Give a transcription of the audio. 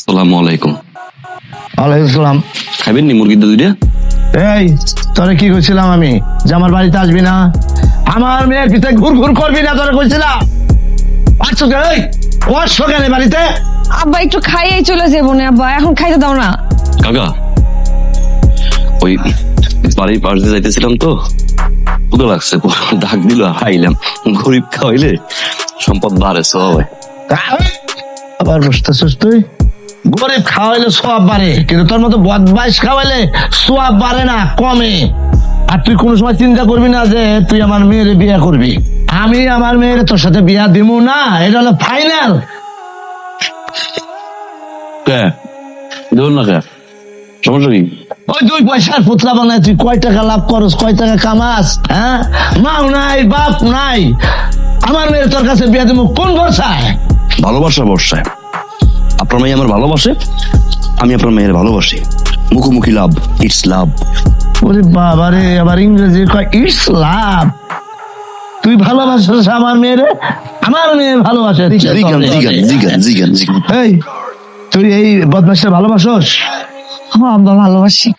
আসসালামু আলাইকুম। ওয়ালাইকুম সালাম। খাইবেন নি মুরগির দুইটা? এই তোরে কি কইছিলাম আমি যে আমার বাড়িতে আসবি না, আমার মেয়ের পিছে ঘুর ঘুর করবি না, তোরে কইছিলাম। আসছো কেন? এই আসছো কেন বাড়িতে? আব্বা একটু খাইয়েই চলে যাবো না আব্বা, এখন খাইতে দাও না। কাকা, ওই বাড়ির পাশ দিয়ে যাইতেছিলাম তো, ক্ষুধা লাগছে, ডাক দিল খাইলাম। গরিব খাওয়াইলে সম্পদ বাড়ে সব। আবার বসতেছিস তুই? গরিব খাওয়াইলে সোয়াব বাড়ে, কিন্তু তোর মতো বদমাইশ খাওয়াইলে সোয়াব বাড়ে না, কমে। আর তুই কোনো সময় চিন্তা করবি না যে তুই আমার মেয়ের বিয়ে করবি। আমি আমার মেয়ের তোর সাথে বিয়া দিব না, এটা হলো ফাইনাল। কে দেবন না কে? সমস্যা কি? ওই 2 পয়সার পুতলা বানায় তুই কয় টাকা লাভ করস, কয় টাকা কামাস? হ্যাঁ, মাও নাই বাপ নাই, আমার মেয়ের তোর কাছে বিয়া দিব কোন ভরসায়? ভালোবাসা বর্ষায়। আপনার মেয়ে আমার ভালোবাসে, আমি আপনার মেয়ের ভালোবাসি। মুখোমুখি লাভ, ইটস লাভ। ওরে বাবা রে, আবার ইংরেজি কয় ইটস লাভ। তুই ভালোবাসিস আমার মেয়েরে, আমার মেয়ে ভালোবাসে। জিগান জিগান জিগান জিগান জিগান। এই তুই এই বদমাইশটা ভালোবাসস? আব্বা ভালোবাসি।